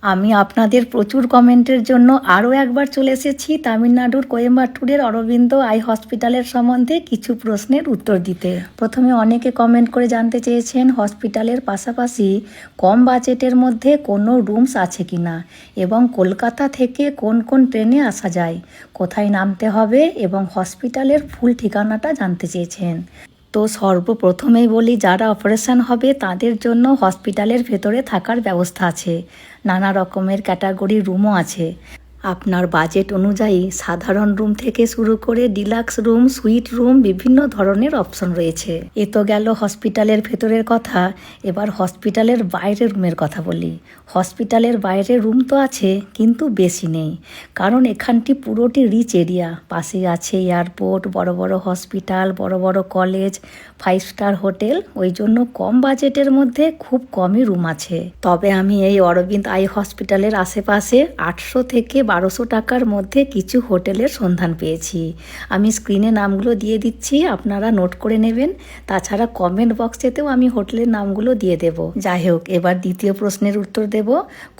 আমি আপনাদের প্রচুর কমেন্টের জন্য আরও একবার চলে এসেছি তামিলনাড়ুর কোয়েম্বাটুরের অরবিন্দ আই হসপিটালের সম্বন্ধে কিছু প্রশ্নের উত্তর দিতে। প্রথমে অনেকে কমেন্ট করে জানতে চেয়েছেন হসপিটালের পাশাপাশি কম বাজেটের মধ্যে কোনো রুমস আছে কি না, এবং কলকাতা থেকে কোন কোন ট্রেনে আসা যায়, কোথায় নামতে হবে এবং হসপিটালের ফুল ঠিকানাটা জানতে চেয়েছেন। তো সর্বপ্রথমেই বলি, যারা অপারেশন হবে তাদের জন্য হসপিটালের ভেতরে থাকার ব্যবস্থা আছে। নানা রকমের ক্যাটাগরির রুমও আছে। আপনার বাজেট অনুযায়ী সাধারণ রুম থেকে শুরু করে ডিলাক্স রুম, সুইট রুম, বিভিন্ন ধরনের অপশন রয়েছে। এ তো গেল হসপিটালের ভেতরের কথা। এবার হসপিটালের বাইরের রুমের কথা বলি। হসপিটালের বাইরের রুম তো আছে, কিন্তু বেশি নেই, কারণ এখানটি পুরোটি রিচ এরিয়া। পাশে আছে এয়ারপোর্ট, বড় বড় হসপিটাল, বড় বড় কলেজ, 5 স্টার হোটেল। ওই জন্য কম বাজেটের মধ্যে খুব কমই রুম আছে। তবে আমি এই অরবিন্দ আই হসপিটালের আশেপাশে 800 থেকে 1200 টাকার মধ্যে কিছু হোটেলের সন্ধান পেয়েছি। আমি স্ক্রিনে নামগুলো দিয়ে দিচ্ছি, আপনারা নোট করে নেবেন। তাছাড়া কমেন্ট বক্সেতেও আমি হোটেলের নামগুলো দিয়ে দেব। যাই হোক, এবার দ্বিতীয় প্রশ্নের উত্তর দেব।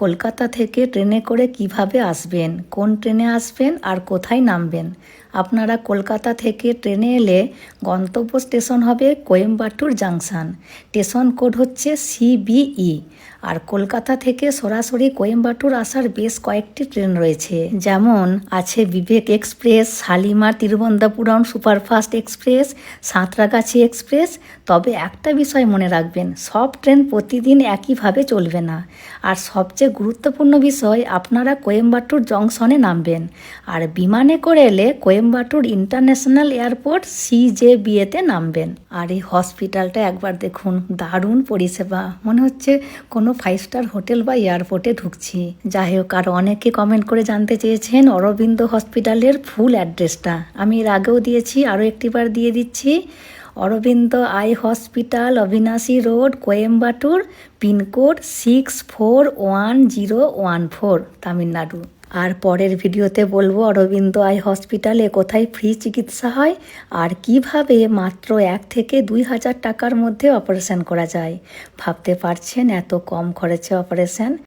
কলকাতা থেকে ট্রেনে করে কিভাবে আসবেন, কোন ট্রেনে আসবেন আর কোথায় নামবেন। আপনারা কলকাতা থেকে ট্রেনে এলে গন্তব্য স্টেশন হবে কোয়েম্বাটুর জাংশন। স্টেশন কোড হচ্ছে CBE। আর কলকাতা থেকে সরাসরি কোয়েম্বাটুর আসার বেশ কয়েকটি ট্রেন রয়েছে, যেমন আছে Vivek express, Shalimar Thiruvananthapuram superfast express, Santragachi express. তবে একটা বিষয় মনে রাখবেন, সব ট্রেন প্রতিদিন একইভাবে চলবে না। আর সবচেয়ে গুরুত্বপূর্ণ বিষয়, আপনারা কোয়েম্বাটুর জংশনে নামবেন। আর বিমানে করে এলে কোয়েম্বাটুর ইন্টারন্যাশনাল এয়ারপোর্ট CJBA-তে নামবেন। আর এই হসপিটালটা একবার দেখুন, দারুণ পরিষেবা, মনে হচ্ছে কোনো 5 স্টার হোটেল বা এয়ারপোর্টে ঢুকছি। যাই হোক, আর অনেকে কমেন্ট করে জানতে চেয়েছেন অরবিন্দ হসপিটালের ফুল অ্যাড্রেসটা। আমি এর আগেও দিয়েছি, আরও একটিবার দিয়ে দিচ্ছি। অরবিন্দ আই হসপিটাল, অবিনাশী রোড, কোয়েম্বাটুর, পিনকোড 641014, তামিলনাড়ু। আর পরের ভিডিওতে বলবো অরবিন্দ আই হসপিটালে কোথায় ফ্রি চিকিৎসা হয় আর কিভাবে মাত্র 1 থেকে 2000 টাকার মধ্যে অপারেশন করা যায়। ভাবতে পারছেন এত কম খরচে অপারেশন?